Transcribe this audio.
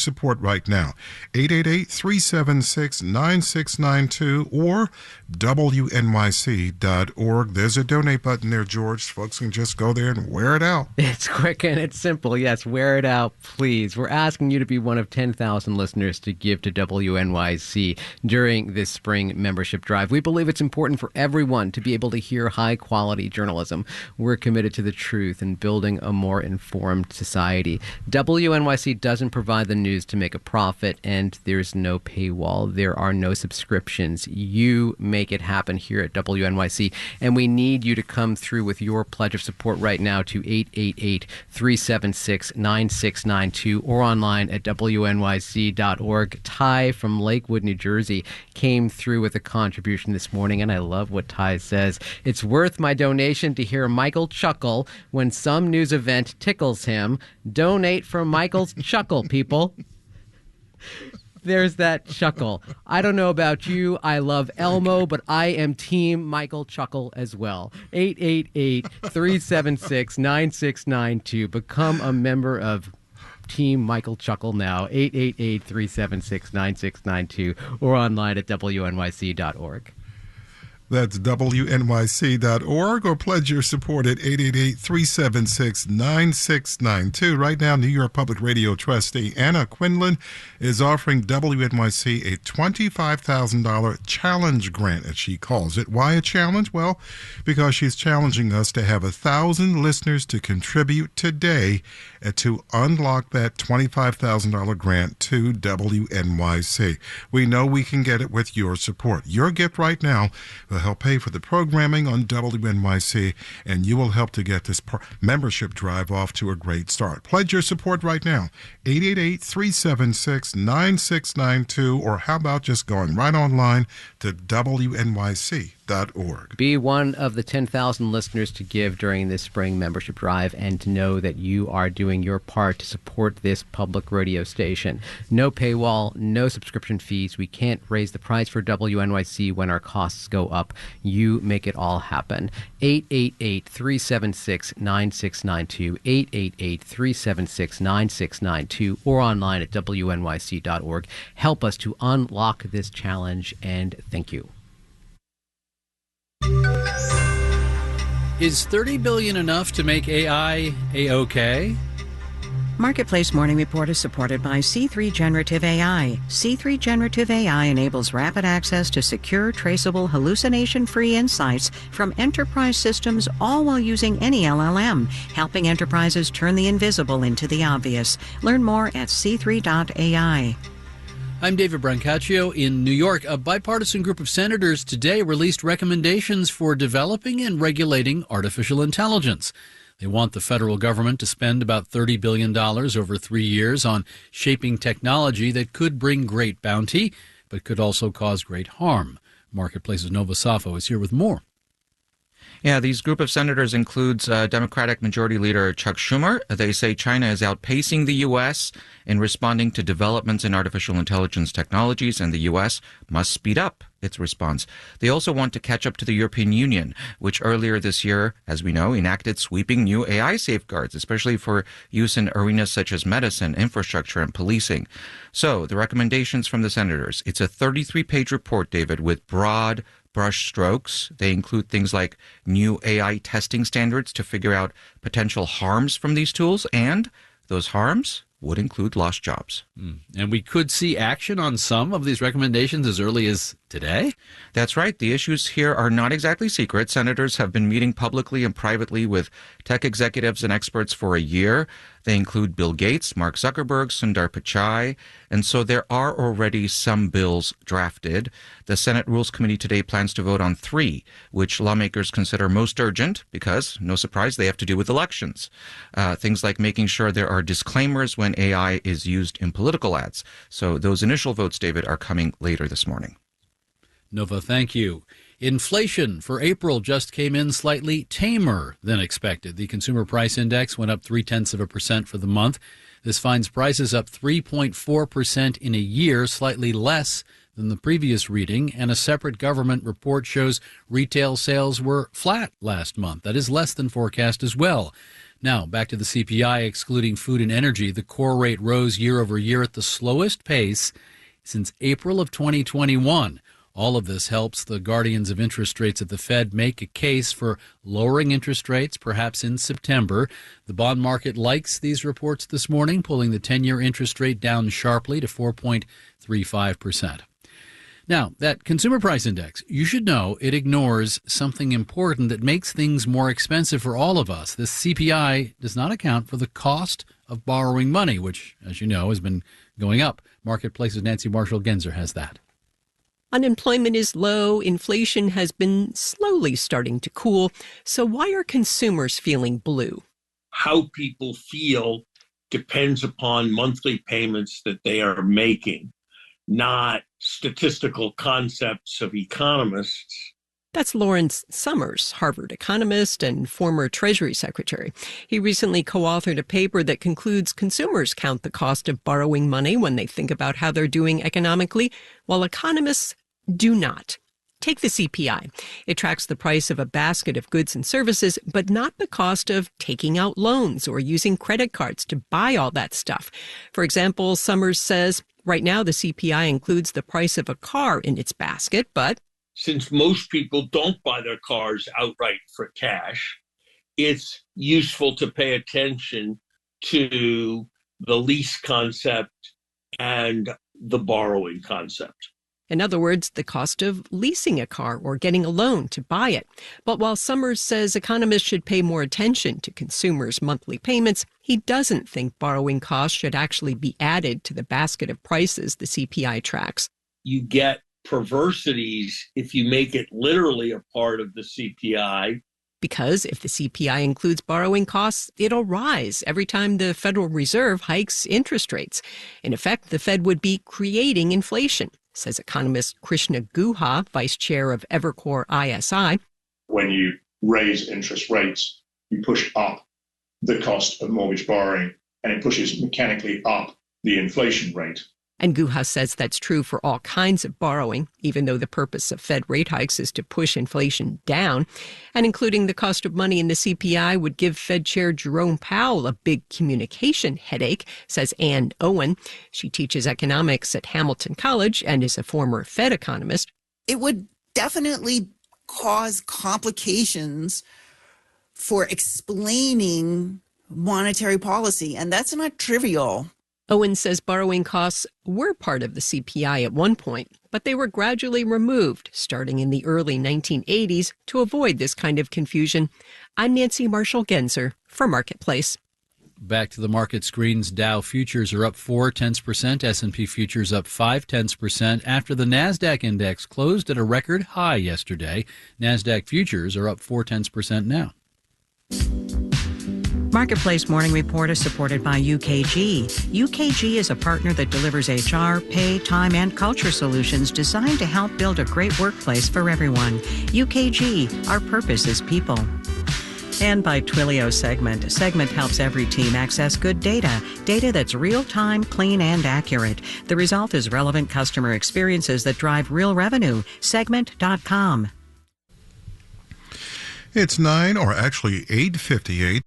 Support right now. 888-376-9692 or WNYC.org. There's a donate button there, George. Folks can just go there and wear it out. It's quick and it's simple. Yes, wear it out, please. We're asking you to be one of 10,000 listeners to give to WNYC during this spring membership drive. We believe it's important for everyone to be able to hear high-quality journalism. We're committed to the truth and building a more informed society. WNYC doesn't provide the news to make a profit, and there's no paywall. There are no subscriptions. You make it happen here at WNYC, and we need you to come through with your pledge of support right now to 888-376-9692 or online at WNYC.org. Ty from Lakewood, New Jersey came through with a contribution this morning, and I love what Ty says. It's worth my donation to hear Michael chuckle when some news event tickles him. Donate for Michael's chuckle, people. There's that chuckle. I don't know about you. I love Elmo, but I am Team Michael Chuckle as well. 888-376-9692. Become a member of Team Michael Chuckle now. 888-376-9692 or online at WNYC.org. That's WNYC.org or pledge your support at 888-376-9692. Right now, New York Public Radio trustee Anna Quinlan is offering WNYC a $25,000 challenge grant, as she calls it. Why a challenge? Well, because she's challenging us to have 1,000 listeners to contribute today to unlock that $25,000 grant to WNYC. We know we can get it with your support. Your gift right now will help pay for the programming on WNYC, and you will help to get this membership drive off to a great start. Pledge your support right now, 888-376-9692, or how about just going right online to WNYC.org. Be one of the 10,000 listeners to give during this spring membership drive and to know that you are doing your part to support this public radio station. No paywall, no subscription fees. We can't raise the price for WNYC when our costs go up. You make it all happen. 888-376-9692, 888-376-9692, or online at WNYC.org. Help us to unlock this challenge, and thank you. Is $30 billion enough to make AI A-OK? Marketplace Morning Report is supported by C3 Generative AI. C3 Generative AI enables rapid access to secure, traceable, hallucination-free insights from enterprise systems, all while using any LLM, helping enterprises turn the invisible into the obvious. Learn more at c3.ai. I'm David Brancaccio in New York. A bipartisan group of senators today released recommendations for developing and regulating artificial intelligence. They want the federal government to spend about $30 billion over 3 years on shaping technology that could bring great bounty, but could also cause great harm. Marketplace's Nova Safo is here with more. Yeah, these group of senators includes Democratic Majority Leader Chuck Schumer. They say China is outpacing the U.S. in responding to developments in artificial intelligence technologies, and the U.S. must speed up its response. They also want to catch up to the European Union, which earlier this year, as we know, enacted sweeping new AI safeguards, especially for use in arenas such as medicine, infrastructure, and policing. So the recommendations from the senators, it's a 33-page report, David, with broad brush strokes. They include things like new AI testing standards to figure out potential harms from these tools, and those harms would include lost jobs. And we could see action on some of these recommendations as early as today? That's right. The issues here are not exactly secret. Senators have been meeting publicly and privately with tech executives and experts for a year. They include Bill Gates, Mark Zuckerberg, Sundar Pichai, and so there are already some bills drafted. The Senate Rules Committee today plans to vote on 3, which lawmakers consider most urgent because, no surprise, they have to do with elections. Things like making sure there are disclaimers when AI is used in political ads. So those initial votes, David, are coming later this morning. Nova, thank you. Inflation for April just came in slightly tamer than expected. The Consumer Price Index went up 0.3% for the month. This finds prices up 3.4% in a year, slightly less than the previous reading, and a separate government report shows retail sales were flat last month. That is less than forecast as well. Now, back to the CPI, excluding food and energy. The core rate rose year over year at the slowest pace since April of 2021. All of this helps the guardians of interest rates at the Fed make a case for lowering interest rates, perhaps in September. The bond market likes these reports this morning, pulling the 10-year interest rate down sharply to 4.35%. Now, that consumer price index, you should know it ignores something important that makes things more expensive for all of us. The CPI does not account for the cost of borrowing money, which, as you know, has been going up. Marketplace's Nancy Marshall-Genzer has that. Unemployment is low. Inflation has been slowly starting to cool. So why are consumers feeling blue? How people feel depends upon monthly payments that they are making, not statistical concepts of economists. That's Lawrence Summers, Harvard economist and former Treasury Secretary. He recently co-authored a paper that concludes consumers count the cost of borrowing money when they think about how they're doing economically, while economists do not. Take the CPI. It tracks the price of a basket of goods and services, but not the cost of taking out loans or using credit cards to buy all that stuff. For example, Summers says right now the CPI includes the price of a car in its basket, but since most people don't buy their cars outright for cash, it's useful to pay attention to the lease concept and the borrowing concept. in other words, the cost of leasing a car or getting a loan to buy it. But while Summers says economists should pay more attention to consumers' monthly payments, he doesn't think borrowing costs should actually be added to the basket of prices the CPI tracks. You get perversities if you make it literally a part of the CPI. Because if the CPI includes borrowing costs, it'll rise every time the Federal Reserve hikes interest rates. In effect, the Fed would be creating inflation, says economist Krishna Guha, vice chair of Evercore ISI. When you raise interest rates, you push up the cost of mortgage borrowing, and it pushes mechanically up the inflation rate. And Guha says that's true for all kinds of borrowing, even though the purpose of Fed rate hikes is to push inflation down. And including the cost of money in the CPI would give Fed Chair Jerome Powell a big communication headache, says Ann Owen. She teaches economics at Hamilton College and is a former Fed economist. It would definitely cause complications for explaining monetary policy, and that's not trivial. Owen says borrowing costs were part of the CPI at one point, but they were gradually removed starting in the early 1980s to avoid this kind of confusion. I'm Nancy Marshall-Genzer for Marketplace. Back to the market screens. Dow futures are up 0.4%, S&P futures up 0.5% after the Nasdaq index closed at a record high yesterday. Nasdaq futures are up 0.4% now. Marketplace Morning Report is supported by UKG. UKG is a partner that delivers HR, pay, time, and culture solutions designed to help build a great workplace for everyone. UKG, our purpose is people. And by Twilio Segment. Segment helps every team access good data that's real-time, clean, and accurate. The result is relevant customer experiences that drive real revenue. Segment.com. It's 9, or actually 8:58.